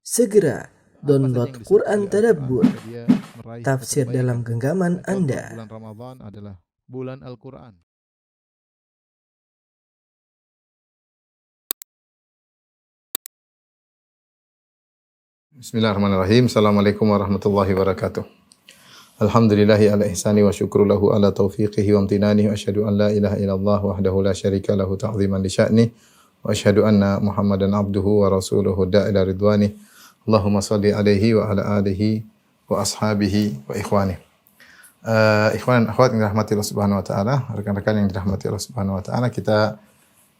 Segera download Quran Tadabbur, dia meraih tafsir kebaikan. dalam genggaman Contoh Anda. bulan Ramadan adalah bulan Al-Quran. Bismillahirrahmanirrahim. Assalamualaikum warahmatullahi wabarakatuh. Alhamdulillahi ala ihsani wa syukru lahu ala taufiqihi wa amtinani wa asyhadu an la ilaha illallah wahdahu la syarika lahu ta'ziman li sya'ni wa asyhadu anna Muhammadan abduhu wa rasuluhu da'ila ridwani. Allahumma salli alaihi wa ala alihi wa ashabihi wa ikhwani. Ikhwan dan akhwat yang dirahmati Allah Subhanahu wa taala, rekan-rekan yang dirahmati Allah Subhanahu wa taala, kita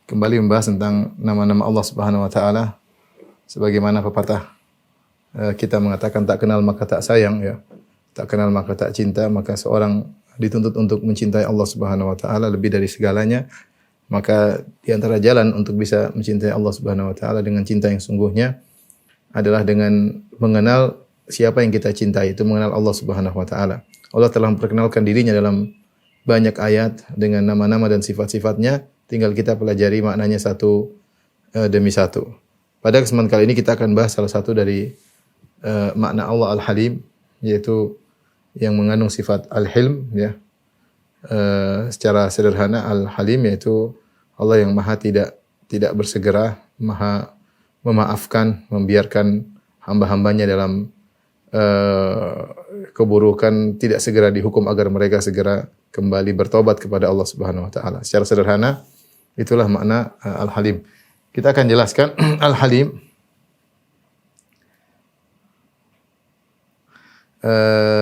kembali membahas tentang nama-nama Allah Subhanahu wa taala sebagaimana pepatah kita mengatakan tak kenal maka tak sayang, ya. Tak kenal maka tak cinta, maka seorang dituntut untuk mencintai Allah Subhanahu wa taala lebih dari segalanya. Maka di antara jalan untuk bisa mencintai Allah Subhanahu wa taala dengan cinta yang sungguhnya adalah dengan mengenal siapa yang kita cintai, itu mengenal Allah Subhanahu wa taala. Allah telah memperkenalkan dirinya dalam banyak ayat dengan nama-nama dan sifat-sifatnya, tinggal kita pelajari maknanya satu demi satu. Pada kesempatan kali ini kita akan bahas salah satu dari makna Allah Al-Halim, yaitu yang mengandung sifat Al-Hilm, ya. Secara sederhana Al-Halim yaitu Allah yang maha tidak bersegera, maha memaafkan, membiarkan hamba-hambanya dalam keburukan, tidak segera dihukum agar mereka segera kembali bertobat kepada Allah Subhanahu wa taala. Secara sederhana itulah makna Al-Halim. Kita akan jelaskan Al-Halim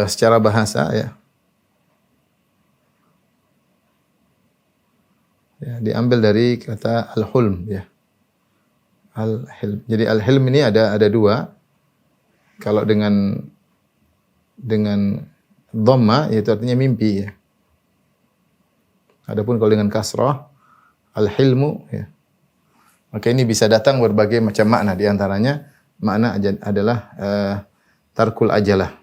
secara bahasa, ya. Ya, diambil dari kata al-hulm, ya. Al-hilm. Jadi al-hilm ini ada dua. Kalau dengan dhamma itu artinya mimpi, ya. Adapun kalau dengan kasrah al-hilmu, ya. Maka ini bisa datang berbagai macam makna, di antaranya makna adalah tarkul ajalah.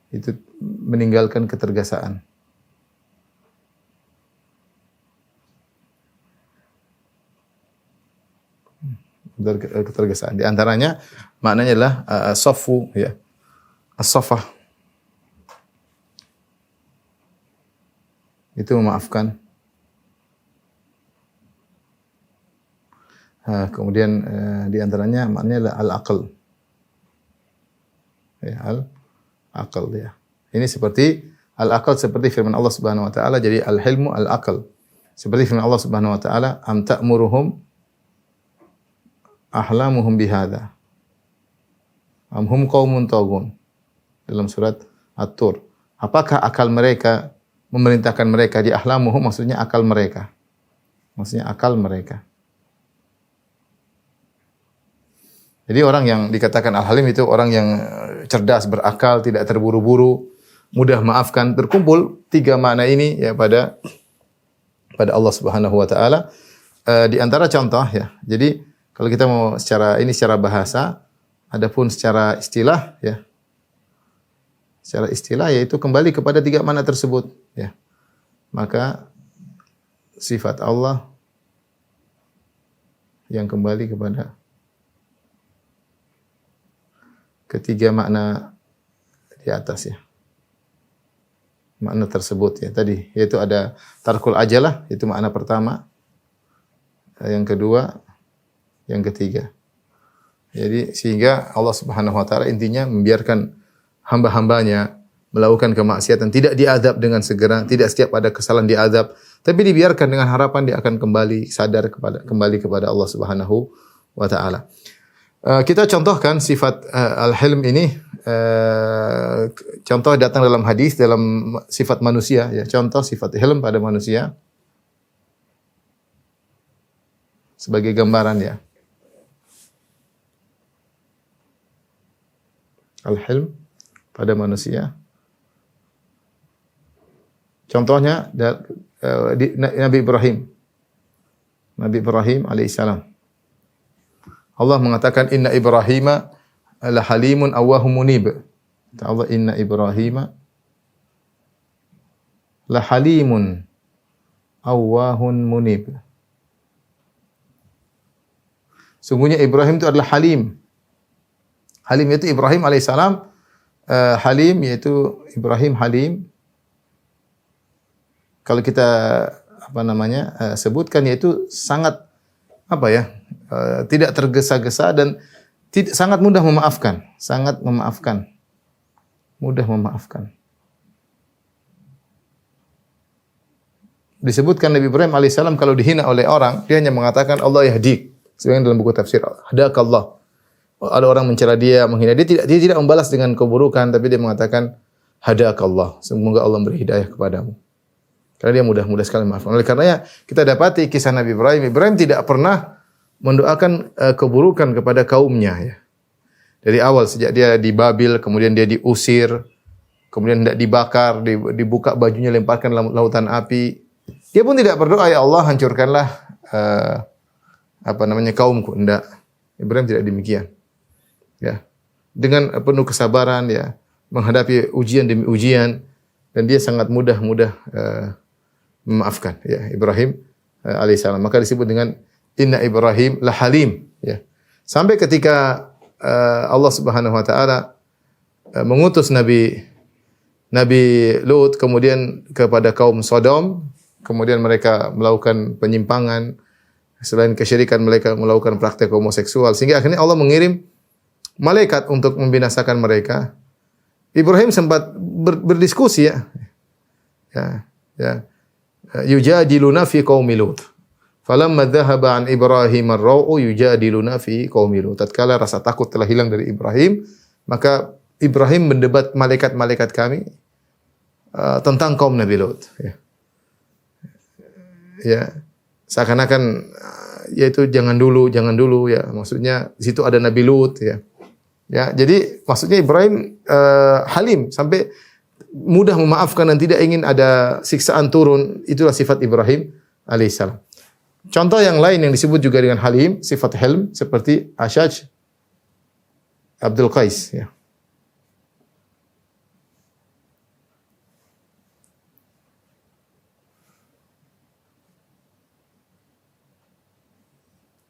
Itu meninggalkan ketergesaan. Ketergesaan. Di antaranya maknanya adalah as-saffu, ya. As-safah. Itu memaafkan. Kemudian di antaranya maknanya adalah al-aql. Ya, al-aql, ya. Ini seperti al-aql seperti firman Allah Subhanahu wa taala, jadi al-hilmu al-aql. Seperti firman Allah Subhanahu wa taala, am ta'muruhum ahlamuhum bihadza am hum qaumun taghun, dalam surat At-Tur. Apakah akal mereka memerintahkan mereka? Di ahlamuhum maksudnya akal mereka. Maksudnya akal mereka. Jadi orang yang dikatakan Al-Halim itu orang yang cerdas, berakal, tidak terburu-buru, mudah maafkan. Terkumpul tiga makna ini, ya, pada Allah Subhanahu wa taala. Di antara contoh, ya. Jadi kalau kita mau secara bahasa, adapun secara istilah, ya. Secara istilah yaitu kembali kepada tiga makna tersebut, ya. Maka sifat Allah yang kembali kepada ketiga makna di atas, ya. Makna tersebut, ya, tadi yaitu ada tarkul ajalah, itu makna pertama. Yang kedua, yang ketiga. Jadi sehingga Allah Subhanahu wa taala intinya membiarkan hamba-hambanya melakukan kemaksiatan, tidak diazab dengan segera, tidak setiap ada kesalahan diazab, tapi dibiarkan dengan harapan dia akan kembali sadar kembali kepada Allah Subhanahu wa taala. Kita contohkan sifat al-hilm ini, contoh datang dalam hadis dalam sifat manusia, ya. Contoh sifat hilm pada manusia sebagai gambaran, ya. Al-hilm pada manusia. Contohnya Nabi Ibrahim. Nabi Ibrahim alaihissalam. Allah mengatakan inna Ibrahima la halimun awwahum munib. Allah inna Ibrahima la halimun awwahun munib. Sungguhnya Ibrahim itu adalah Halim. Halim itu Ibrahim alaihissalam. Halim yaitu Ibrahim Halim. Kalau kita sebutkan yaitu sangat tidak tergesa-gesa dan sangat mudah memaafkan, mudah memaafkan. Disebutkan Nabi Ibrahim alaihissalam kalau dihina oleh orang, dia hanya mengatakan Allah yahdik. Sebenarnya dalam buku tafsir, hadakallah. Ada orang mencela dia, menghina dia tidak membalas dengan keburukan, tapi dia mengatakan hadakallah. Semoga Allah beri hidayah kepadamu. Karena dia mudah sekali maafkan. Oleh karenanya kita dapati kisah Nabi Ibrahim. Ibrahim tidak pernah mendoakan keburukan kepada kaumnya. Ya. Dari awal sejak dia di Babil, kemudian dia diusir, kemudian tidak dibakar, dibuka bajunya, lemparkan dalam lautan api. Dia pun tidak berdoa, ya Allah hancurkanlah kaumku. Tidak. Ibrahim tidak demikian. Ya. Dengan penuh kesabaran ya, menghadapi ujian demi ujian, dan dia sangat mudah memaafkan ya Ibrahim alaihissalam. Maka disebut dengan inna Ibrahim la halim ya. Sampai ketika Allah Subhanahu wa taala mengutus Nabi Lut kemudian kepada kaum Sodom, kemudian mereka melakukan penyimpangan, selain kesyirikan mereka melakukan praktek homoseksual, sehingga akhirnya Allah mengirim malaikat untuk membinasakan mereka. Ibrahim sempat berdiskusi ya. Yujadiluna fi qaumi Lut. Falamma dhahaba an Ibrahim ar-ra'u yujadiluna fi qaumi Lut. Tatkala rasa takut telah hilang dari Ibrahim, maka Ibrahim mendebat malaikat-malaikat kami tentang kaum Nabi Lut. Ya. Seakan-akan yaitu jangan dulu ya. Maksudnya di situ ada Nabi Lut ya. Ya, jadi maksudnya Ibrahim halim sampai mudah memaafkan dan tidak ingin ada siksaan turun. Itulah sifat Ibrahim alaihissalam. Contoh yang lain yang disebut juga dengan halim, sifat hilm seperti Ashaj Abdul Qais ya.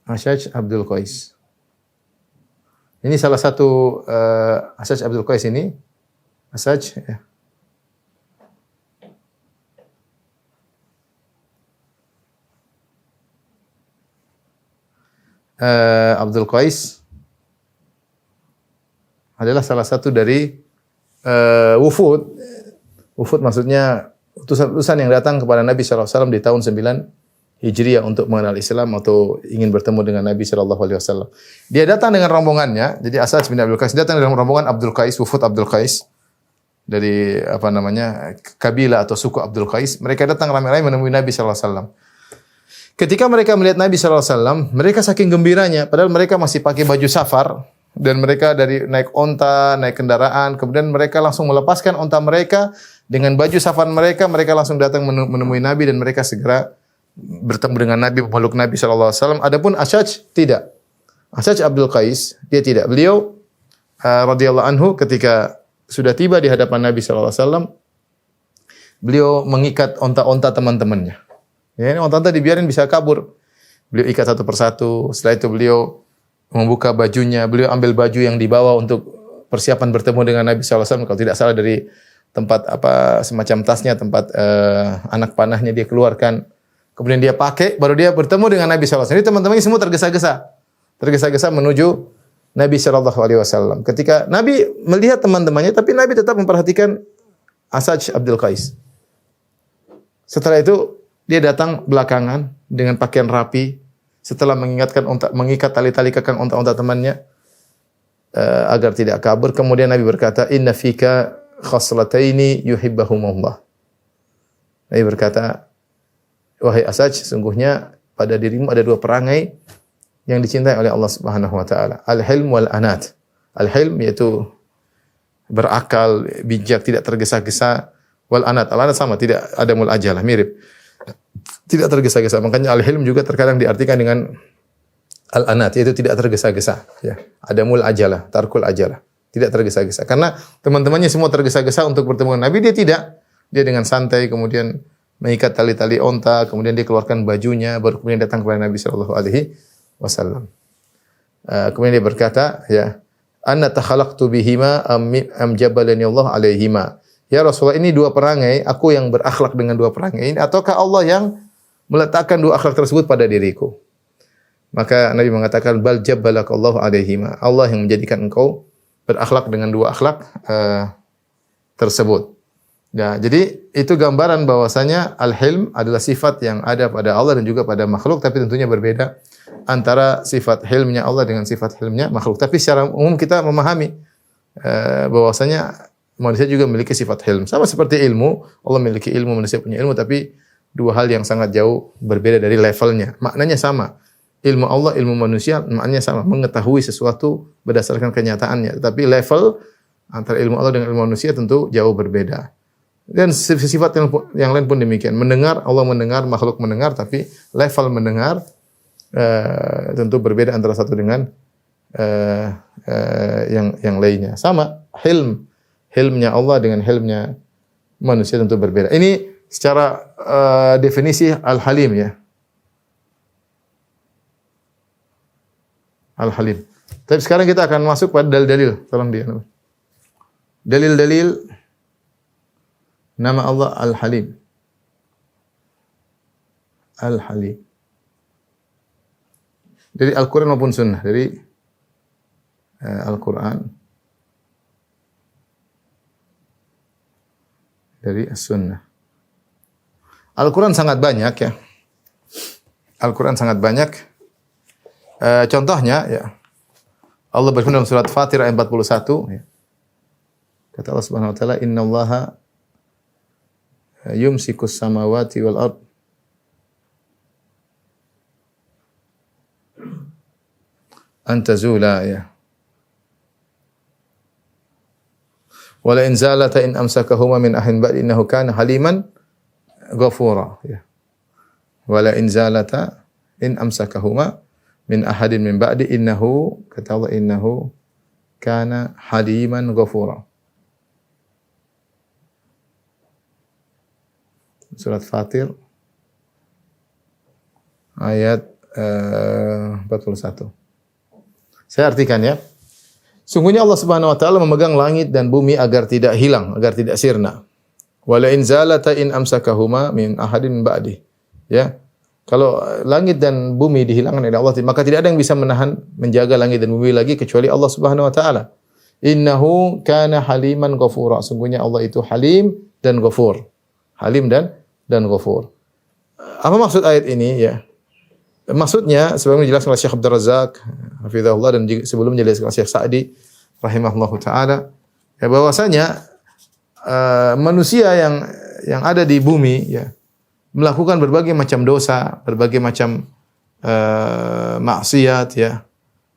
Ashaj Abdul Qais. Ini salah satu Ashaj Abdul Qais ini. Ashaj ya. Abdul Qais adalah salah satu dari wufud. Wufud maksudnya utusan-utusan yang datang kepada Nabi SAW di tahun 9 Hijriah untuk mengenal Islam atau ingin bertemu dengan Nabi SAW. Dia datang dengan rombongannya. Jadi Ashaj bin Abdul Qais datang dengan rombongan Abdul Qais, wufud Abdul Qais dari kabilah atau suku Abdul Qais. Mereka datang ramai-ramai menemui Nabi SAW. Ketika mereka melihat Nabi SAW, mereka saking gembiranya, padahal mereka masih pakai baju safar, dan mereka dari naik onta, naik kendaraan, kemudian mereka langsung melepaskan onta mereka, dengan baju safar mereka langsung datang menemui Nabi, dan mereka segera bertemu dengan Nabi, memeluk Nabi SAW. Adapun Ashaj tidak. Ashaj Abdul Qais, dia tidak. Beliau, radhiyallahu anhu, ketika sudah tiba di hadapan Nabi SAW, beliau mengikat onta-onta teman-temannya. Ya, ini onta dibiarin bisa kabur. Beliau ikat satu persatu. Setelah itu beliau membuka bajunya. Beliau ambil baju yang dibawa untuk persiapan bertemu dengan Nabi SAW. Kalau tidak salah dari tempat semacam tasnya, tempat anak panahnya dia keluarkan. Kemudian dia pakai, baru dia bertemu dengan Nabi SAW. Jadi teman-temannya semua tergesa-gesa menuju Nabi SAW. Ketika Nabi melihat teman-temannya, tapi Nabi tetap memperhatikan Ashaj Abdul Qais. Setelah itu dia datang belakangan dengan pakaian rapi setelah mengikat tali-tali kekang onta-onta temannya agar tidak kabur. Kemudian Nabi berkata, "Inna fika khaslataini yuhibbahumullah." Nabi berkata, "Wahai Ashaj, sungguhnya pada dirimu ada dua perangai yang dicintai oleh Allah Subhanahu wa taala, al-hilm wal anat." Al-hilm yaitu berakal, bijak, tidak tergesa-gesa, wal anat. Al-anat sama, tidak ada mul ajalah, mirip. Tidak tergesa-gesa. Makanya al-hilm juga terkadang diartikan dengan al-anat, yaitu tidak tergesa-gesa. Ya. Ada mul ajalah, tarkul ajalah. Tidak tergesa-gesa. Karena teman-temannya semua tergesa-gesa untuk bertemu dengan Nabi, dia tidak. Dia dengan santai, kemudian mengikat tali-tali onta, kemudian dia keluarkan bajunya, baru kemudian datang kepada Nabi SAW. Kemudian dia berkata, ya, anna takhalaqtu bihima am jabalani Allah alaihima. Ya Rasulullah, ini dua perangai, aku yang berakhlak dengan dua perangai ini, ataukah Allah yang meletakkan dua akhlak tersebut pada diriku? Maka Nabi mengatakan, bal jabbalakallahu alaihima. Allah yang menjadikan engkau berakhlak dengan dua akhlak tersebut. Ya, jadi itu gambaran bahwasanya al-hilm adalah sifat yang ada pada Allah dan juga pada makhluk, tapi tentunya berbeda antara sifat hilmnya Allah dengan sifat hilmnya makhluk. Tapi secara umum kita memahami bahwasanya manusia juga memiliki sifat hilm. Sama seperti ilmu, Allah memiliki ilmu, manusia punya ilmu, tapi dua hal yang sangat jauh berbeda dari levelnya. Maknanya sama. Ilmu Allah, ilmu manusia maknanya sama, mengetahui sesuatu berdasarkan kenyataannya. Tapi level antara ilmu Allah dengan ilmu manusia tentu jauh berbeda. Dan sifat yang lain pun demikian. Mendengar, Allah mendengar, makhluk mendengar, tapi level mendengar tentu berbeda antara satu dengan yang lainnya. Sama, hilmnya Allah dengan hilmnya manusia tentu berbeda. Ini secara definisi al-halim ya. Al-halim. Tapi sekarang kita akan masuk pada dalil-dalil. Tolong dia. Dalil-dalil nama Allah Al-Halim. Al-Halim. Dari Al-Quran maupun Sunnah. Dari Al-Quran. Dari As-Sunnah. Al-Quran sangat banyak ya. Al-Quran sangat banyak. Contohnya ya. Allah berfirman dalam surat Fatir ayat 41 ya. Kata Allah Subhanahu wa taala, "Innallaha yumsikus samawati wal ard an tazula ya. Wala in zalata in amsakahuma min ahin ba'di innahu kana haliman ghafura ya. Wala in zalata in amsakahuma min ahadin min ba'di innahu, kata Allah, innahu kana haliman ghafura. Surat Fatir ayat 41. Saya artikan ya. Sungguhnya Allah Subhanahu wa taala memegang langit dan bumi agar tidak hilang, agar tidak sirna. Wala in zalata in amsakahuma min ahadin ba'di. Ya. Kalau langit dan bumi dihilangkan oleh Allah, maka tidak ada yang bisa menahan, menjaga langit dan bumi lagi kecuali Allah Subhanahu wa taala. Innahu kana haliman ghafura. Sungguhnya Allah itu Halim dan Ghafur. Halim dan Ghafur. Apa maksud ayat ini ya? Maksudnya sebagaimana dijelaskan oleh Syekh Abdul Razak hafizahullah dan sebelumnya dijelaskan oleh Syekh Sa'di rahimahullahu taala, ya bahwasanya manusia yang ada di bumi ya melakukan berbagai macam dosa, berbagai macam maksiat ya,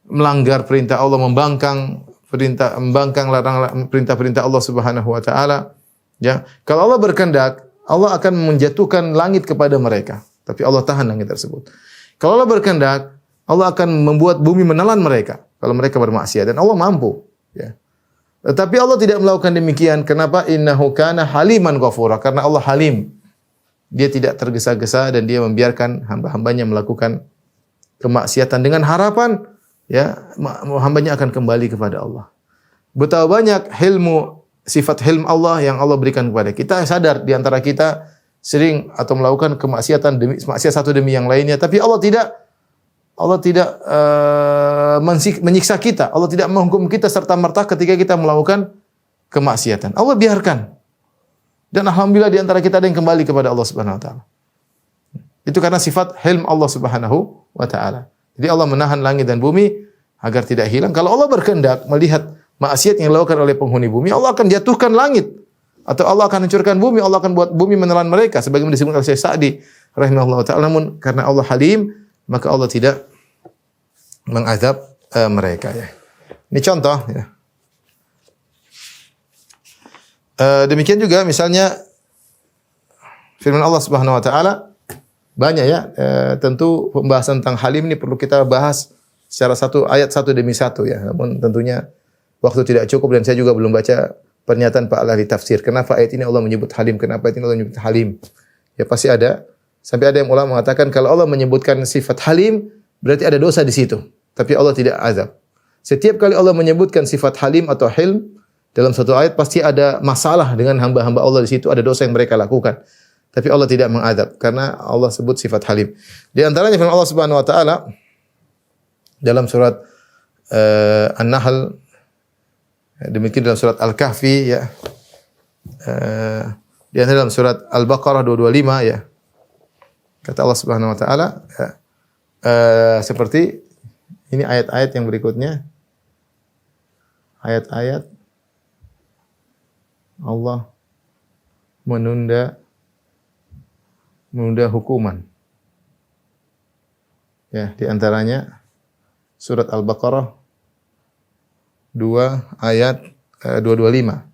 melanggar perintah Allah, membangkang perintah-perintah Allah Subhanahu wa taala ya. Kalau Allah berkehendak, Allah akan menjatuhkan langit kepada mereka, tapi Allah tahan langit tersebut. Kalau Allah berkehendak, Allah akan membuat bumi menelan mereka kalau mereka bermaksiat, dan Allah mampu ya. Tetapi Allah tidak melakukan demikian. Kenapa? Innahu kana haliman ghafura. Karena Allah Halim. Dia tidak tergesa-gesa dan dia membiarkan hamba-hambanya melakukan kemaksiatan dengan harapan ya hambanya akan kembali kepada Allah. Betapa banyak sifat hilm Allah yang Allah berikan kepada kita. Sadar di antara kita sering atau melakukan kemaksiatan maksiat satu demi yang lainnya, tapi Allah tidak menyiksa kita. Allah tidak menghukum kita serta-merta ketika kita melakukan kemaksiatan. Allah biarkan. Dan alhamdulillah di antara kita ada yang kembali kepada Allah Subhanahu wa taala. Itu karena sifat hilm Allah Subhanahu wa taala. Jadi Allah menahan langit dan bumi agar tidak hilang. Kalau Allah berkehendak melihat maksiat yang dilakukan oleh penghuni bumi, Allah akan jatuhkan langit. Atau Allah akan hancurkan bumi, Allah akan buat bumi menelan mereka sebagaimana disebutkan oleh Syekh Sa'di rahimahullah taala. Namun karena Allah Halim, maka Allah tidak mengazab mereka ya. Ini contoh ya. Demikian juga misalnya firman Allah Subhanahu wa taala banyak ya. Tentu pembahasan tentang Halim ini perlu kita bahas secara satu demi satu ya. Namun tentunya waktu tidak cukup dan saya juga belum baca pernyataan Pak ahli tafsir. Kenapa ayat ini Allah menyebut Halim? Kenapa ayat ini Allah menyebut Halim? Ya pasti ada. Sampai ada yang ulama mengatakan kalau Allah menyebutkan sifat Halim berarti ada dosa di situ. tapi Allah tidak azab. Setiap kali Allah menyebutkan sifat halim atau hilm dalam satu ayat pasti ada masalah dengan hamba-hamba Allah di situ, ada dosa yang mereka lakukan. Tapi Allah tidak mengadab karena Allah sebut sifat halim. Di antaranya firman Allah Subhanahu wa taala dalam surat An-Nahl, demikian dalam surat Al-Kahfi ya. Di antara dalam surat Al-Baqarah 225 ya. Kata Allah Subhanahu wa taala ya, seperti ini ayat-ayat yang berikutnya. Ayat-ayat Allah menunda hukuman. Ya, di antaranya surat Al-Baqarah 2 ayat 225.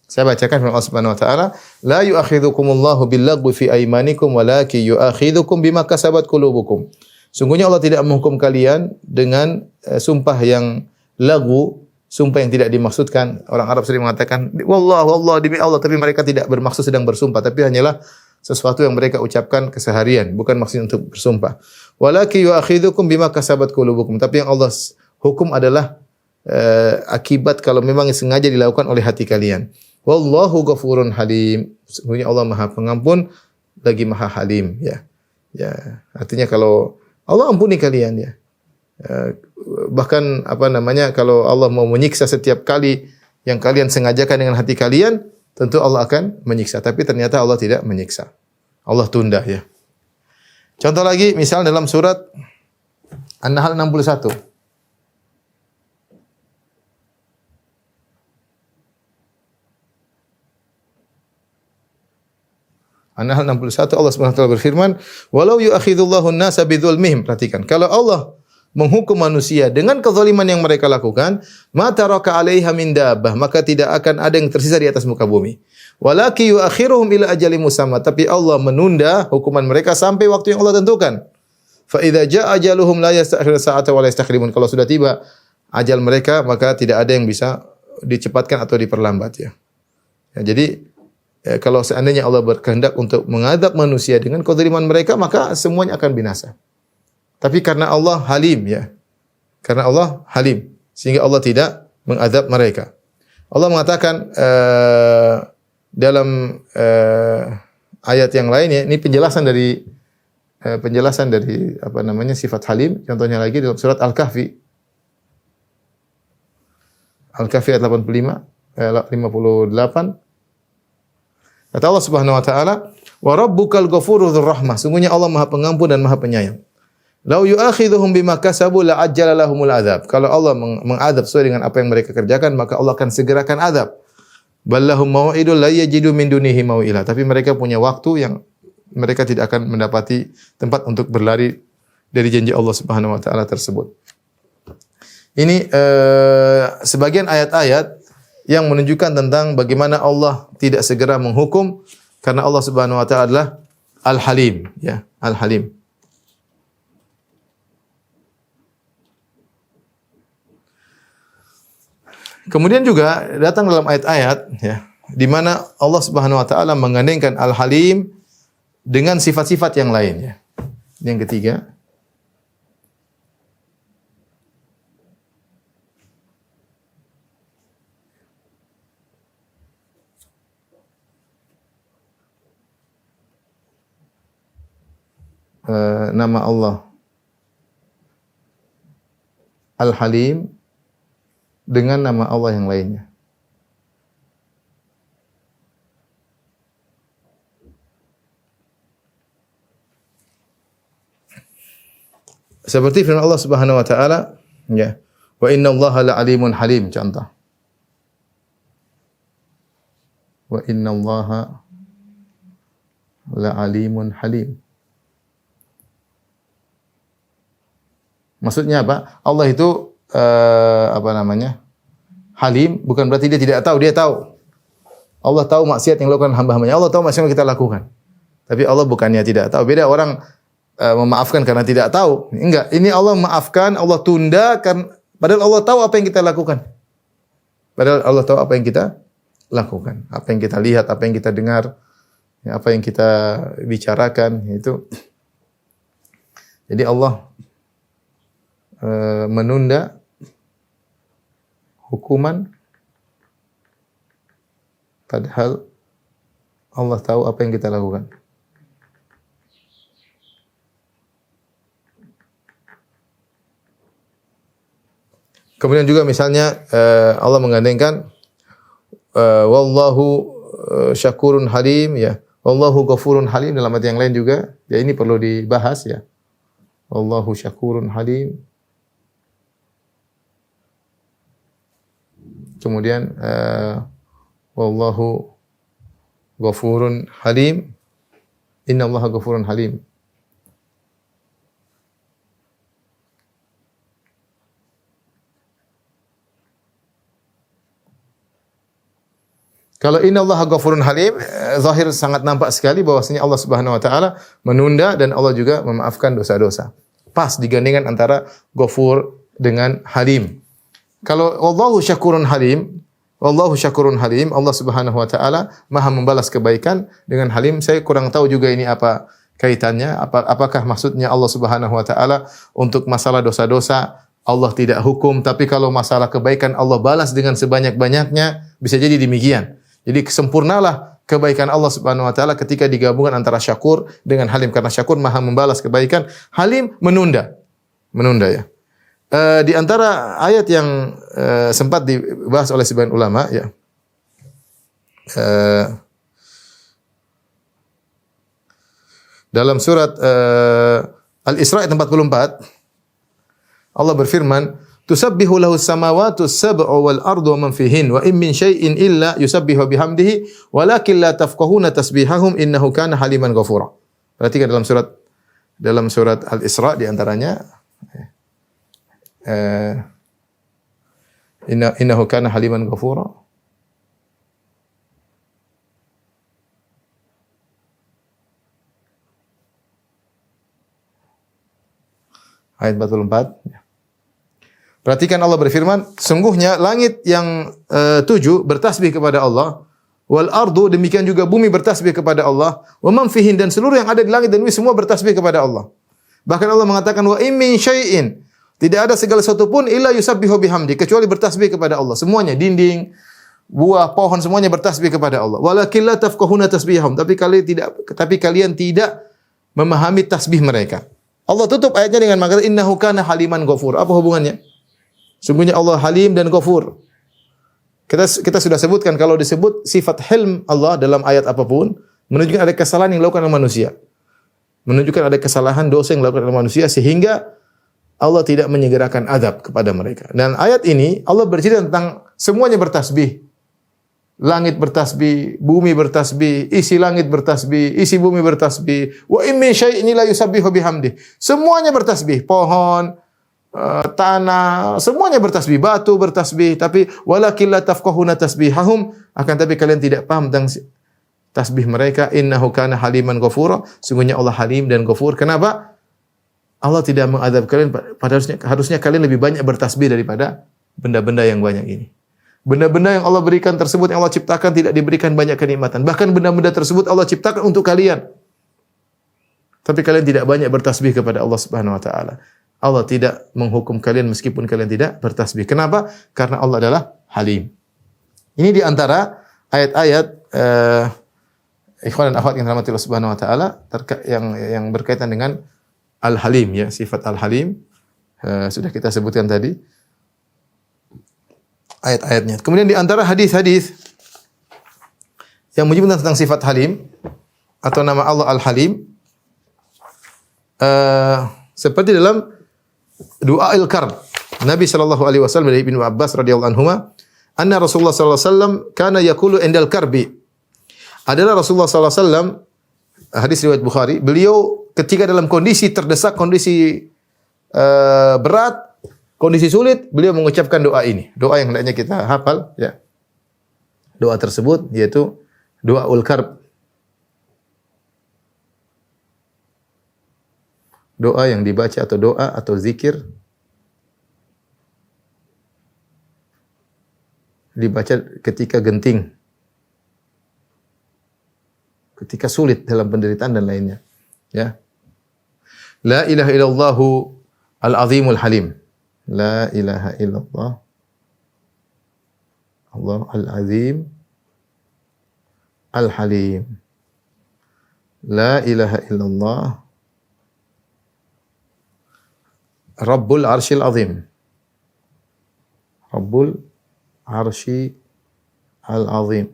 Saya bacakan firman Allah Subhanahu wa taala, la yu'akhidhukumullahu bil-laghwi fi aymanikum walakin yu'akhidhukum bima kasabat qulubukum. Sungguhnya Allah tidak menghukum kalian dengan sumpah yang lagu, sumpah yang tidak dimaksudkan. Orang Arab sering mengatakan wallah demi Allah, tapi mereka tidak bermaksud sedang bersumpah, tapi hanyalah sesuatu yang mereka ucapkan keseharian, bukan maksud untuk bersumpah. Walakin yu'akhidhukum bima kasabat qulubukum. Tapi yang Allah hukum adalah akibat kalau memang sengaja dilakukan oleh hati kalian. Wallahu ghafurun halim. Sesungguhnya Allah Maha Pengampun lagi Maha Halim ya. Ya, artinya kalau Allah ampuni kalian ya. Bahkan kalau Allah mau menyiksa setiap kali yang kalian sengajakan dengan hati kalian, tentu Allah akan menyiksa, tapi ternyata Allah tidak menyiksa. Allah tunda ya. Contoh lagi misal dalam surat An-Nahl 61. An-Nahl 61 Allah Subhanahu wa taala berfirman, "Walau yu'akhidullahu an-nasa bidzulmihim." Perhatikan, kalau Allah menghukum manusia dengan kezaliman yang mereka lakukan, ma taraka 'alaiha min dabbah, maka tidak akan ada yang tersisa di atas muka bumi. Walaki yu'akhiruhum ila ajalin musamma, tapi Allah menunda hukuman mereka sampai waktu yang Allah tentukan. Fa idza jaa ajaluhum la yasta'khiruna sa'atan wa la yastakhirun. Kalau sudah tiba ajal mereka, maka tidak ada yang bisa dicepatkan atau diperlambat ya. Jadi kalau seandainya Allah berkehendak untuk mengadab manusia dengan kezaliman mereka, maka semuanya akan binasa. Tapi karena Allah Halim ya. Karena Allah Halim, sehingga Allah tidak mengadab mereka. Allah mengatakan dalam ayat yang lain ya, ini penjelasan dari sifat Halim. Contohnya lagi dalam surat Al-Kahfi. Al-Kahfi ayat 58. Kata Allah Subhanahu wa taala, "Wa rabbukal ghafurur rahmah." Sungguhnya Allah Maha Pengampun dan Maha Penyayang. "Lau yu'akhidhuhum bima kasabu la'ajjala lahumul adzab." Kalau Allah mengadab sesuai dengan apa yang mereka kerjakan, maka Allah akan segerakan azab. Ballahum mau'idul la yajidu min dunihi mau'ila. Tapi mereka punya waktu yang mereka tidak akan mendapati tempat untuk berlari dari janji Allah Subhanahu wa taala tersebut. Ini sebagian ayat-ayat yang menunjukkan tentang bagaimana Allah tidak segera menghukum karena Allah Subhanahu wa taala adalah Al-Halim ya, Al-Halim. Kemudian juga datang dalam ayat-ayat ya, di mana Allah Subhanahu wa taala menggandengkan Al-Halim dengan sifat-sifat yang lain ya. Yang ketiga, nama Allah Al-Halim dengan nama Allah yang lainnya. Seperti firman Allah Subhanahu wa taala, ya. Wa innallaha la'alimun halim, contoh. Wa innallaha la'alimun halim. Maksudnya apa? Allah itu Halim bukan berarti dia tidak tahu, dia tahu. Allah tahu maksiat yang dilakukan hamba-hambanya. Allah tahu maksiat yang kita lakukan. Tapi Allah bukannya tidak tahu. Beda orang memaafkan karena tidak tahu. Enggak, ini Allah memaafkan, Allah tunda karena padahal Allah tahu apa yang kita lakukan. Padahal Allah tahu apa yang kita lakukan, apa yang kita lihat, apa yang kita dengar, apa yang kita bicarakan itu. Jadi Allah menunda hukuman padahal Allah tahu apa yang kita lakukan. Kemudian juga misalnya Allah menggandengkan wallahu syakurun halim ya. Wallahu ghafurun halim dalam ayat yang lain juga. Ya ini perlu dibahas ya. Wallahu syakurun halim. Kemudian wallahu ghafurun halim. Innallaha ghafurun halim. Kalau innallaha ghafurun halim, zahir sangat nampak sekali bahwasanya Allah Subhanahu wa taala menunda dan Allah juga memaafkan dosa-dosa. Pas digandengkan antara ghafur dengan halim. Kalau wallahu syakurun halim, wallahu syakurun halim, Allah Subhanahu wa taala Maha membalas kebaikan. Dengan halim saya kurang tahu juga ini apa kaitannya, apakah maksudnya Allah Subhanahu wa taala untuk masalah dosa-dosa Allah tidak hukum, tapi kalau masalah kebaikan Allah balas dengan sebanyak-banyaknya, bisa jadi demikian. Jadi sempurnalah kebaikan Allah Subhanahu wa taala ketika digabungkan antara syakur dengan halim, karena syakur Maha membalas kebaikan, halim menunda. Menunda ya. Di antara ayat yang sempat dibahas oleh sebagian ulama ya. Dalam surat Al-Isra ayat 44 Allah berfirman, "Tusabbihu lahu as-samawati as-sab'u wal ardu wa man fihin wa in min syai'in illa yusabbihu bihamdihi walakin la tafqahuna tasbihahum innahu kana haliman ghafura." Perhatikan dalam surat Al-Isra di antaranya innahu kana haliman ghafura. Ayat 44. Perhatikan Allah berfirman, sungguhnya langit yang 7 bertasbih kepada Allah, wal ardu demikian juga bumi bertasbih kepada Allah, wa man fihin dan seluruh yang ada di langit dan bumi semua bertasbih kepada Allah. Bahkan Allah mengatakan wa in min syai'in, tidak ada segala sesuatu pun illa yusabbihu bihamdi, kecuali bertasbih kepada Allah. Semuanya, dinding, buah, pohon semuanya bertasbih kepada Allah. Walakin la tafqahuna tasbihahum, tapi kalian tidak memahami tasbih mereka. Allah tutup ayatnya dengan mengatakan innahu kana haliman ghafur. Apa hubungannya? Sungguhnya Allah halim dan ghafur. Kita sudah sebutkan kalau disebut sifat hilm Allah dalam ayat apapun menunjukkan ada kesalahan yang dilakukan oleh manusia. Menunjukkan ada kesalahan dosa yang dilakukan oleh manusia sehingga Allah tidak menyegerakan azab kepada mereka. Dan ayat ini Allah bercerita tentang semuanya bertasbih. Langit bertasbih, bumi bertasbih, isi langit bertasbih, isi bumi bertasbih. Wa in min syai'in la yusabbihu bihamdi. Semuanya bertasbih, pohon, tanah, semuanya bertasbih, batu bertasbih, tapi walakin la tafqahuna tasbihahum, akan tapi kalian tidak paham tentang tasbih mereka. Innahu kana haliman ghafura. Sungguhnya Allah halim dan ghafur. Kenapa? Allah tidak mengadab kalian, padahal harusnya kalian lebih banyak bertasbih daripada benda-benda yang banyak ini. Benda-benda yang Allah berikan tersebut, yang Allah ciptakan tidak diberikan banyak kenikmatan. Bahkan benda-benda tersebut Allah ciptakan untuk kalian. Tapi kalian tidak banyak bertasbih kepada Allah Subhanahu wa taala. Allah tidak menghukum kalian meskipun kalian tidak bertasbih. Kenapa? Karena Allah adalah Halim. Ini di antara ayat-ayat ikhwan dan akhwat yang dirahmati Allah Subhanahu wa taala yang berkaitan dengan Al-Halim ya, sifat Al-Halim. Sudah kita sebutkan tadi ayat-ayatnya. Kemudian di antara hadis-hadis yang menyebutkan tentang sifat Halim atau nama Allah Al-Halim, seperti dalam doa al-karb. Nabi sallallahu alaihi wasallam dari Ibnu Abbas radhiyallahu anhuma, anna Rasulullah sallallahu alaihi wasallam kana yaqulu indal karbi. Adalah Rasulullah sallallahu alaihi wasallam, hadis riwayat Bukhari, beliau ketika dalam kondisi terdesak, kondisi berat, kondisi sulit, beliau mengucapkan doa ini. Doa yang hendaknya kita hafal ya. Doa tersebut yaitu doaul karb. Doa yang dibaca atau doa atau zikir dibaca ketika genting, ketika sulit dalam penderitaan dan lainnya. Ya. La ilaha illallahu al-azimul halim. La ilaha illallah. Allah al-azim al-halim. La ilaha illallah. Rabbul arsyil azim. Rabbul arsy al-azim.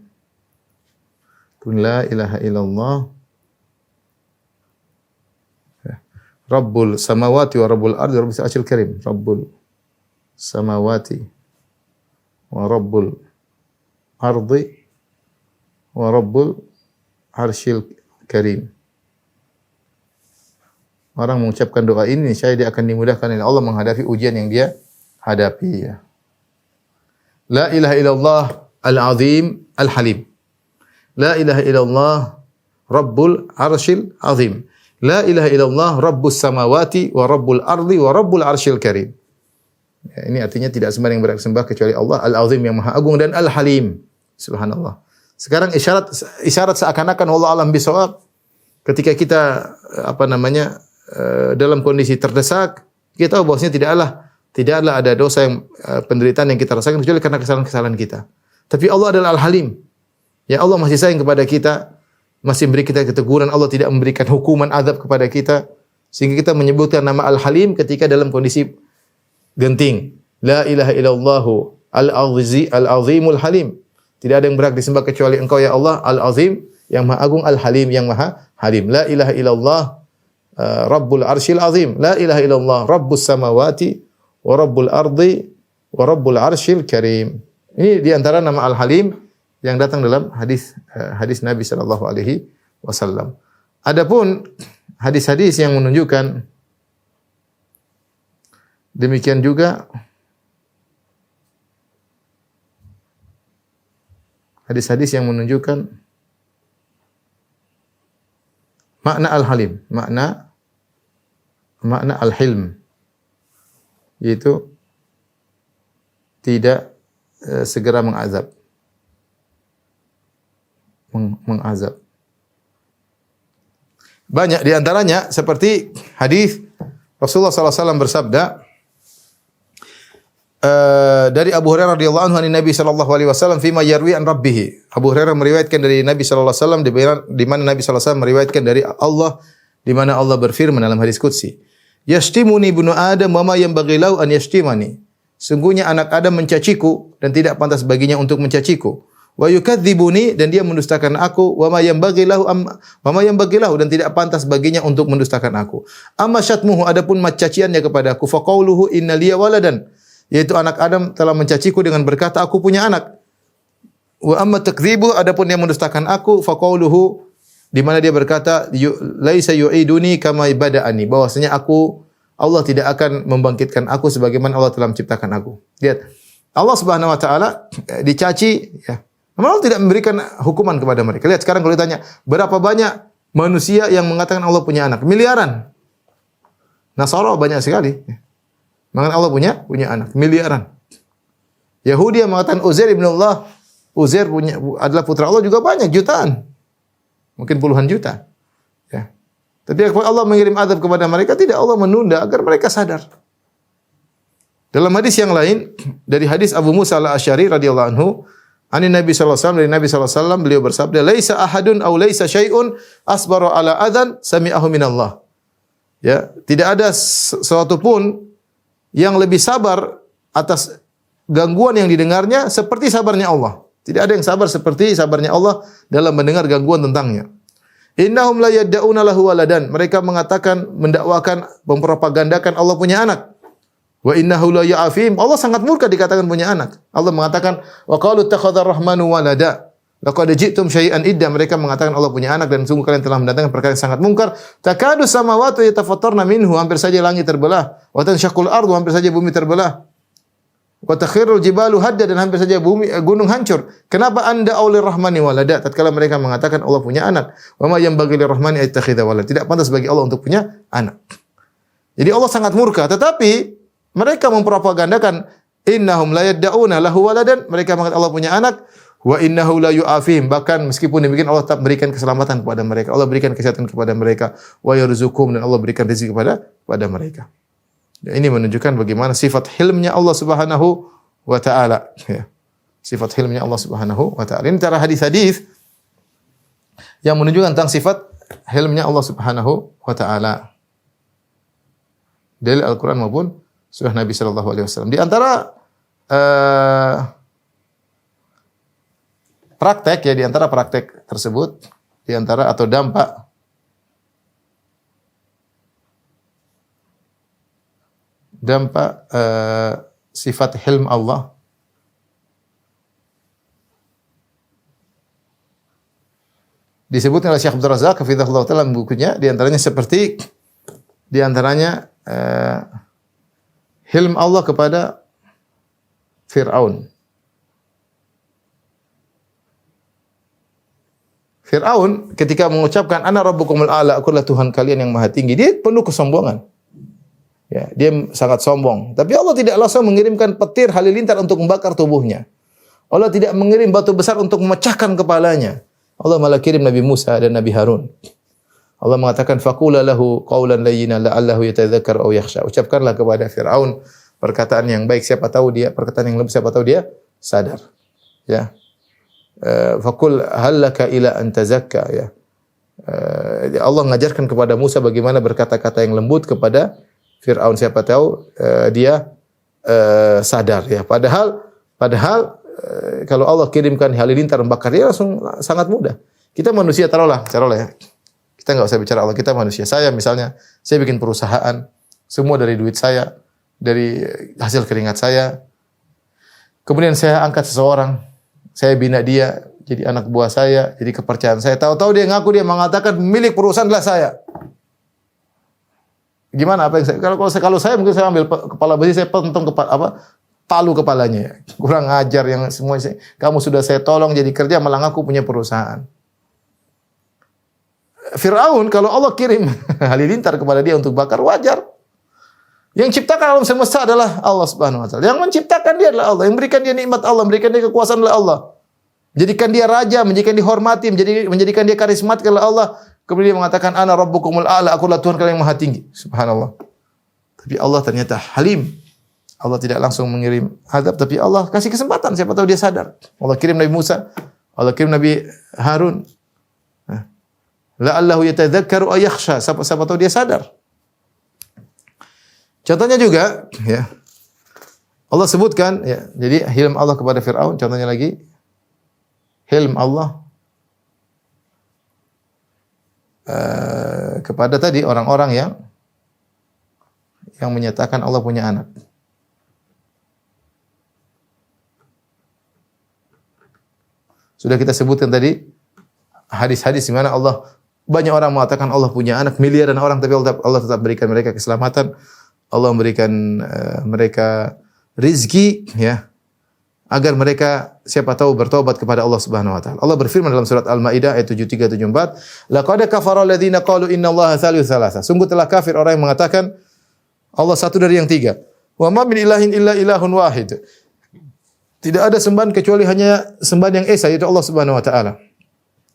La ilaha illallah. Rabbul samawati wa rabbul ardi wa rabbul arsyil karim. Rabbul samawati wa rabbul ardi wa rabbul arsyil karim. Orang mengucapkan doa ini, saya dia akan dimudahkan oleh Allah menghadapi ujian yang dia hadapi. Ya. La ilaha illallah al-azim al-halim. La ilaha illallah rabbul arsyil azim. La ilaha illallah rabbus samawati wa rabbul ardi wa rabbul arsyil karim. Ya, ini artinya tidak sembarang yang berhak disembah kecuali Allah al-azim yang maha agung dan al-halim. Subhanallah. Sekarang isyarat seakan-akan Allah alam bisawab ketika kita dalam kondisi terdesak, kita tahu bahwasanya tidaklah ada dosa yang penderitaan yang kita rasakan kecuali karena kesalahan-kesalahan kita. Tapi Allah adalah Al-Halim. Ya Allah masih sayang kepada kita, masih memberi kita keteguran, Allah tidak memberikan hukuman azab kepada kita sehingga kita menyebutkan nama Al-Halim ketika dalam kondisi genting. La ilaha illallah al-azimul halim. Tidak ada yang berhak disembah kecuali Engkau ya Allah Al-Azim yang Maha Agung, Al-Halim yang Maha Halim. La ilaha illallah Rabbul Arsyil Azim. La ilaha illallah Rabbus Samawati wa Rabbul Ardi wa Rabbul Arsyil Karim. Ini di antara nama Al-Halim yang datang dalam hadis Nabi sallallahu alaihi wasallam. Adapun hadis-hadis yang menunjukkan demikian juga hadis-hadis yang menunjukkan makna Al-Halim, makna Al-Hilm, yaitu tidak segera mengazab. Banyak di antaranya seperti hadis Rasulullah SAW bersabda dari Abu Hurairah radhiyallahu anhu dari Nabi sallallahu alaihi wasallam fima yarwi an rabbih. Abu Hurairah meriwayatkan dari Nabi sallallahu alaihi wasallam di mana Nabi sallallahu alaihi wasallam meriwayatkan dari Allah di mana Allah berfirman dalam hadis qudsi, "Yashtimuni ibnu Adam wa ma yanbaghi lahu an yashtimani." Sungguhnya anak Adam mencaciku dan tidak pantas baginya untuk mencaciku. Wa yukadzibuni dan dia mendustakan aku, wa ma yanbaghi lahu dan tidak pantas baginya untuk mendustakan aku. Amma syatmuhu adapun caciannya kepadaku, fa qauluhu inna liya waladan, yaitu anak Adam telah mencaciku dengan berkata aku punya anak. Wa amma takdzibu adapun yang mendustakan aku, fa qauluhu di mana dia berkata laisa yu'iduni kama bada'ani, bahwasanya Allah tidak akan membangkitkan aku sebagaimana Allah telah menciptakan aku. Lihat, Allah Subhanahu wa taala dicaci ya. Allah tidak memberikan hukuman kepada mereka. Lihat sekarang kalau ditanya, berapa banyak manusia yang mengatakan Allah punya anak? Miliaran. Nasara banyak sekali. Mengatakan Allah punya anak, miliaran. Yahudi yang mengatakan Uzair ibn Allah, Uzair adalah putra Allah juga banyak, jutaan. Mungkin puluhan juta. Ya. Tapi Allah mengirim azab kepada mereka, tidak, Allah menunda agar mereka sadar. Dalam hadis yang lain, dari hadis Abu Musa al-Asy'ari radhiyallahu anhu, dari Nabi sallallahu alaihi wasallam beliau bersabda, "Laisa ahadun aw laisa syai'un asbara ala adzan sami'ahu minallah." Ya, tidak ada sesuatu pun yang lebih sabar atas gangguan yang didengarnya seperti sabarnya Allah. Tidak ada yang sabar seperti sabarnya Allah dalam mendengar gangguan tentangnya. Innahum la yad'una lahu waladan. Mereka mengatakan, mendakwakan, mempropagandakan Allah punya anak. Wa innahu la ya'afim. Allah sangat murka dikatakan punya anak. Allah mengatakan wa qalu ittakhadhar rahmanu walada. Laqad ji'tum syai'an idda. Mereka mengatakan Allah punya anak dan sungguh kalian telah mendatangkan perkara yang sangat mungkar. Takadu samawati yatafattarna minhu. Hampir saja langit terbelah. Wa tanshaqqul ardu. Hampir saja bumi terbelah. Wa takhirul jibalu hadda. Dan hampir saja gunung hancur. Kenapa anda aulir rahmani walada? Tatkala mereka mengatakan Allah punya anak. Wa ma yanbaghi lirrahmani an yattakhidha walad. Tidak pantas bagi Allah untuk punya anak. Jadi Allah sangat murka. Tetapi mereka mempropagandakan innahum la yad'una lahu waladan, mereka mengatakan Allah punya anak, wa innahu la yu'afihim, bahkan meskipun demikian Allah tetap berikan keselamatan kepada mereka, Allah berikan kesehatan kepada mereka, wa yarzuqhum dan Allah berikan rezeki kepada mereka. Ini menunjukkan bagaimana sifat hilmnya Allah Subhanahu wa taala, ya. Sifat hilmnya Allah Subhanahu wa taala. Ini cara hadis-hadis yang menunjukkan tentang sifat hilmnya Allah Subhanahu wa taala. Dari Al-Qur'an maupun surah Nabi sallallahu alaihi wasallam. Di antara praktek, ya, di antara praktek tersebut, di antara atau dampak sifat hilm Allah disebutkan oleh Syekh Abdul Razak hafizahullah taala dalam bukunya, di antaranya seperti hilm Allah kepada Fir'aun. Fir'aun ketika mengucapkan ana rabbukumul a'la, akulah Tuhan kalian yang maha tinggi, dia penuh kesombongan. Ya, dia sangat sombong. Tapi Allah tidak langsung mengirimkan petir halilintar untuk membakar tubuhnya. Allah tidak mengirim batu besar untuk memecahkan kepalanya. Allah malah kirim Nabi Musa dan Nabi Harun. Allah mengatakan faqula lahu qawlan layyinan la'allahu yatadzakkar aw yakhsha. Ucapkanlah kepada Firaun perkataan yang baik, siapa tahu dia sadar. Ya. Faqul hal laka ila an tazakka, ya. Allah mengajarkan kepada Musa bagaimana berkata-kata yang lembut kepada Fir'aun, siapa tahu dia sadar, ya. Padahal kalau Allah kirimkan halilintar membakar dia langsung sangat mudah. Kita manusia taruhlah ya. Kita enggak usah bicara Allah, kita manusia. Saya misalnya, saya bikin perusahaan, semua dari duit saya, dari hasil keringat saya. Kemudian saya angkat seseorang, saya bina dia jadi anak buah saya, jadi kepercayaan saya. Tahu-tahu dia mengatakan milik perusahaan adalah saya. Gimana apa yang saya kalau saya mungkin saya ambil kepala besi, saya pentung palu kepalanya. Kurang ajar yang semua kamu sudah saya tolong jadi kerja, malah ngaku punya perusahaan. Firaun kalau Allah kirim halilintar kepada dia untuk bakar, wajar. Yang ciptakan alam semesta adalah Allah Subhanahu wa taala. Yang menciptakan dia adalah Allah, yang memberikan dia nikmat Allah, memberikan dia kekuasaan adalah Allah. Menjadikan dia raja, menjadikan dia dihormati, menjadikan dia karismatik adalah Allah. Kemudian dia mengatakan ana rabbukumul a'la, akulah Tuhan kalian yang maha tinggi. Subhanallah. Tapi Allah ternyata Halim. Allah tidak langsung mengirim azab, tapi Allah kasih kesempatan, siapa tahu dia sadar. Allah kirim Nabi Musa, Allah kirim Nabi Harun. La'allahu yatadzakkaru aw yakhsha, siapa tahu dia sadar. Contohnya juga, ya. Allah sebutkan, ya. Jadi hilm Allah kepada Firaun, contohnya lagi hilm Allah kepada tadi orang-orang yang menyatakan Allah punya anak. Sudah kita sebutkan tadi hadis-hadis di mana banyak orang mengatakan Allah punya anak, miliaran orang, tapi Allah tetap berikan mereka keselamatan. Allah memberikan mereka rizki, ya, agar mereka siapa tahu bertobat kepada Allah Subhanahu wa taala. Allah berfirman dalam surat Al-Maidah ayat 73 74, laqad kafara alladziina qalu innallaha tsalitsu tsalatsa. Sungguh telah kafir orang yang mengatakan Allah satu dari yang tiga. Wa ma min ilahin illa ilahun wahid. Tidak ada sembahan kecuali hanya sembahan yang esa, yaitu Allah Subhanahu wa taala.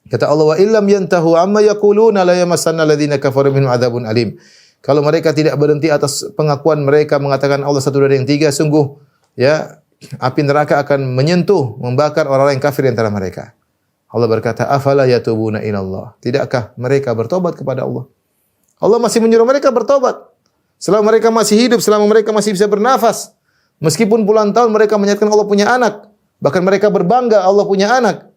Kata Allah, wa illam yantahu amma yaquluna la yamassanna alladziina kafaru minhum adzabun alim. Kalau mereka tidak berhenti atas pengakuan mereka mengatakan Allah satu dari yang tiga, sungguh, ya, api neraka akan menyentuh, membakar orang-orang yang kafir di antara mereka. Allah berkata, afala yatubuna ilallah. Tidakkah mereka bertobat kepada Allah? Allah masih menyuruh mereka bertobat. Selama mereka masih hidup, selama mereka masih bisa bernafas. Meskipun puluhan tahun mereka menyatakan Allah punya anak. Bahkan mereka berbangga Allah punya anak.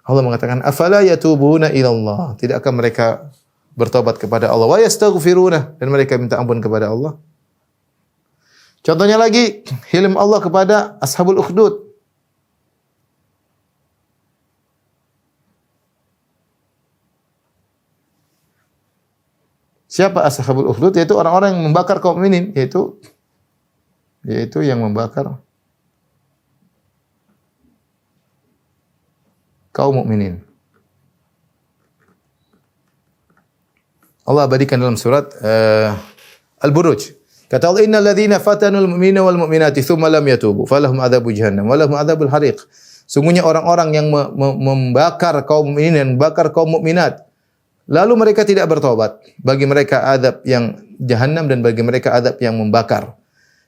Allah mengatakan, afala yatubuna ilallah. Tidakkah mereka bertobat kepada Allah? Wa yastaghfiruna. Dan mereka minta ampun kepada Allah. Contohnya lagi, hilm Allah kepada Ashabul Ukhdud. Siapa Ashabul Ukhdud? Yaitu orang-orang yang membakar kaum mukminin, yaitu yang membakar kaum mukminin. Allah abadikan dalam surat Al-Buruj. Kata Allah, innal ladzina fatanul mu'minina wal mu'minati tsumma lam yatubu falahum adzabu jahannam wa lahum adzabul hariq. Sungguhnya orang-orang yang membakar kaum mukminin dan membakar kaum mukminat lalu mereka tidak bertobat, bagi mereka azab yang jahanam dan bagi mereka azab yang membakar.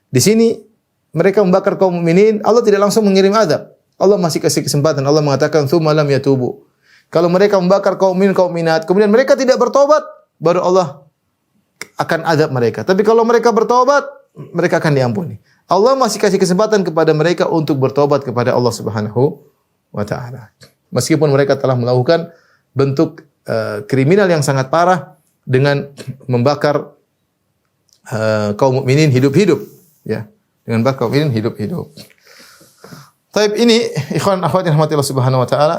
Di sini mereka membakar kaum mukminin, Allah tidak langsung mengirim azab. Allah masih kasih kesempatan. Allah mengatakan tsumma lam yatubu. Kalau mereka membakar kaum mukmin, kaum mukminat, kemudian mereka tidak bertobat, baru Allah akan azab mereka. Tapi kalau mereka bertobat, mereka akan diampuni. Allah masih kasih kesempatan kepada mereka untuk bertobat kepada Allah Subhanahu wa taala. Meskipun mereka telah melakukan bentuk kriminal yang sangat parah dengan membakar kaum mukminin hidup-hidup, ya. Dengan bakar kaum mukminin hidup-hidup. Taib ini ikhwan akhwat yang rahmati Allah Subhanahu wa taala,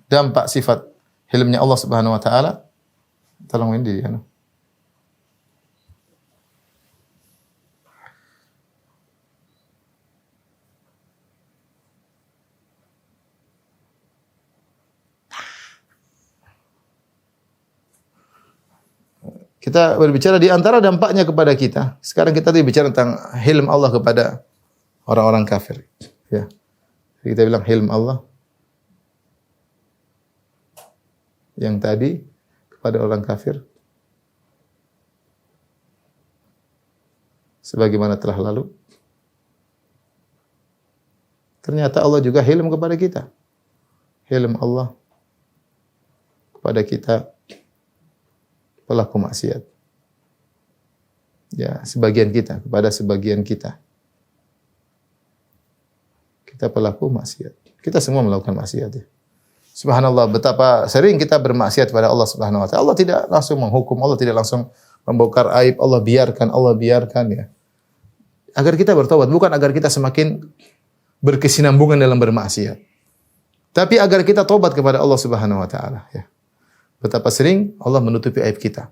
dampak sifat hilmnya Allah Subhanahu wa taala. Tolong ini di Kita berbicara di antara dampaknya kepada kita. Sekarang kita bicara tentang hilm Allah kepada orang-orang kafir. Ya. Kita bilang hilm Allah yang tadi kepada orang kafir sebagaimana telah lalu. Ternyata Allah juga hilm kepada kita. Hilm Allah kepada kita pelaku maksiat. Ya, sebagian kita, kepada sebagian kita. Kita pelaku maksiat. Kita semua melakukan maksiat. Ya. Subhanallah, betapa sering kita bermaksiat pada Allah Subhanahu wa taala. Allah tidak langsung menghukum, Allah tidak langsung membongkar aib, Allah biarkan ya. Agar kita bertobat, bukan agar kita semakin berkesinambungan dalam bermaksiat. Tapi agar kita tobat kepada Allah Subhanahu wa taala, ya. Betapa sering Allah menutupi aib kita.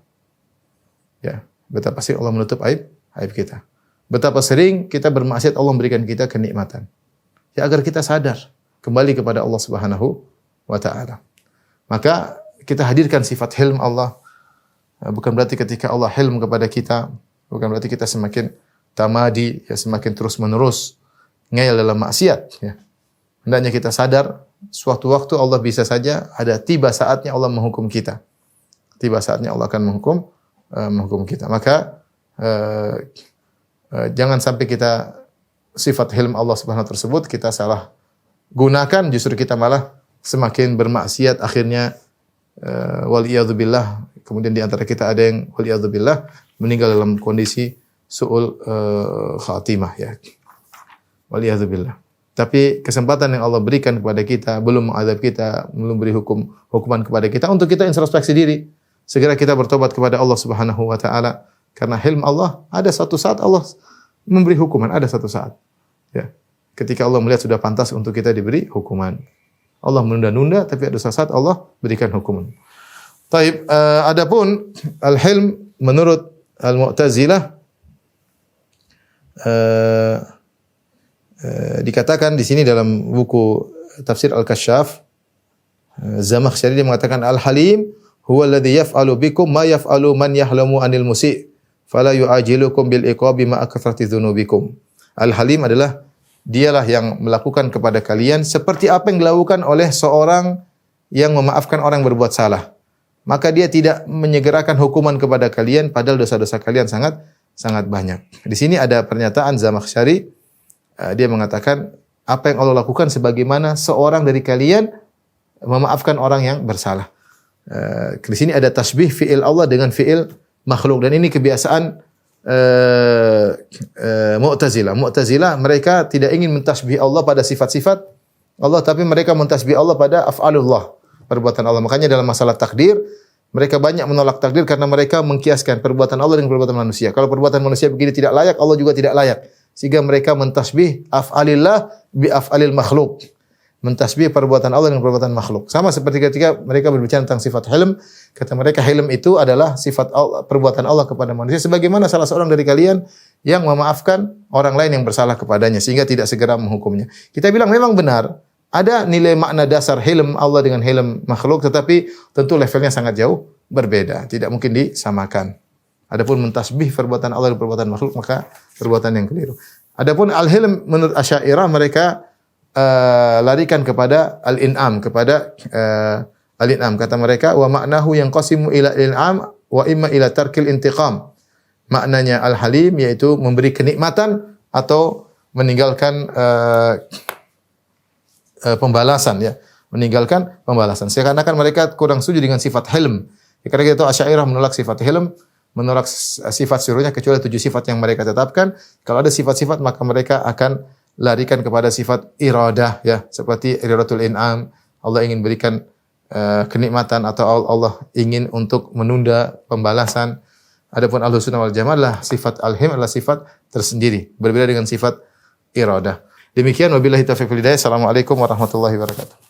Ya, betapa sering Allah menutup aib kita. Betapa sering kita bermaksiat, Allah memberikan kita kenikmatan. Ya, agar kita sadar kembali kepada Allah Subhanahu wa taala. Maka kita hadirkan sifat hilm Allah. Bukan berarti ketika Allah hilm kepada kita, bukan berarti kita semakin tamadi, ya, semakin terus-menerus ngeyel dalam maksiat, ya. Hendaknya kita sadar suatu waktu Allah bisa saja ada tiba saatnya Allah menghukum kita. Tiba saatnya Allah akan menghukum kita. Maka jangan sampai kita sifat hilm Allah Subhanahu tersebut kita salah gunakan, justru kita malah semakin bermaksiat akhirnya waliyadzubillah. Kemudian di antara kita ada yang waliyadzubillah meninggal dalam kondisi su'ul khatimah, ya. Waliyadzubillah. Tapi kesempatan yang Allah berikan kepada kita, belum mengadab kita, belum beri hukuman kepada kita, untuk kita introspeksi diri. Segera kita bertobat kepada Allah Subhanahu wa taala. Karena hilm Allah, ada satu saat Allah memberi hukuman, ada satu saat. Ya. Ketika Allah melihat sudah pantas untuk kita diberi hukuman. Allah menunda-nunda, tapi ada saat Allah berikan hukuman. Taib, adapun al-hilm menurut al-Mu'tazilah, dikatakan di sini dalam buku tafsir Al-Kasyaf, Zamakhsyari dia mengatakan Al-Halim huwa alladhi yaf'alu bikum ma yaf'alu man yahlamu anil musi' fala yu'ajilukum bil iqabi ma akathrati dzunubikum. Al-Halim adalah dialah yang melakukan kepada kalian seperti apa yang dilakukan oleh seorang yang memaafkan orang yang berbuat salah. Maka dia tidak menyegerakan hukuman kepada kalian padahal dosa-dosa kalian sangat banyak. Di sini ada pernyataan Zamakhsyari. Dia mengatakan apa yang Allah lakukan sebagaimana seorang dari kalian memaafkan orang yang bersalah. Di sini ada tasbih fi'il Allah dengan fi'il makhluk, dan ini kebiasaan Mu'tazilah. Mu'tazilah mereka tidak ingin mentasbih Allah pada sifat-sifat Allah, tapi mereka mentasbih Allah pada af'alullah, perbuatan Allah. Makanya dalam masalah takdir mereka banyak menolak takdir karena mereka mengkiaskan perbuatan Allah dengan perbuatan manusia. Kalau perbuatan manusia begini tidak layak, Allah juga tidak layak. Sehingga mereka mentasbih af'alillah bi af'alil makhluk. Mentasbih perbuatan Allah dengan perbuatan makhluk. Sama seperti ketika mereka berbicara tentang sifat hilm, kata mereka hilm itu adalah sifat Allah, perbuatan Allah kepada manusia sebagaimana salah seorang dari kalian yang memaafkan orang lain yang bersalah kepadanya sehingga tidak segera menghukumnya. Kita bilang memang benar, ada nilai makna dasar hilm Allah dengan hilm makhluk, tetapi tentu levelnya sangat jauh berbeda, tidak mungkin disamakan. Adapun mentasbih perbuatan Allah dan perbuatan makhluk, maka perbuatan yang keliru. Adapun al-hilm menurut Asy'ariyah mereka larikan kepada al-in'am, kepada Al-In'am. Kata mereka, wa ma'nahu yang qasimu ila al-in'am wa imma ila tarkil intiqam. Maknanya Al-Halim yaitu memberi kenikmatan atau meninggalkan pembalasan ya. Meninggalkan pembalasan. Seakan-akan mereka kurang setuju dengan sifat hilm. Karena kita tahu Asy'ariyah menolak sifat hilm, menolak sifat seluruhnya kecuali 7 sifat yang mereka tetapkan. Kalau ada sifat-sifat maka mereka akan larikan kepada sifat iradah ya, seperti iradatul in'am. Allah ingin berikan kenikmatan atau Allah ingin untuk menunda pembalasan. Adapun Ahlussunnah wal Jamaah adalah sifat al-him adalah sifat tersendiri, berbeda dengan sifat iradah. Demikian wabillahi taufiq wal hidayah. Assalamualaikum warahmatullahi wabarakatuh.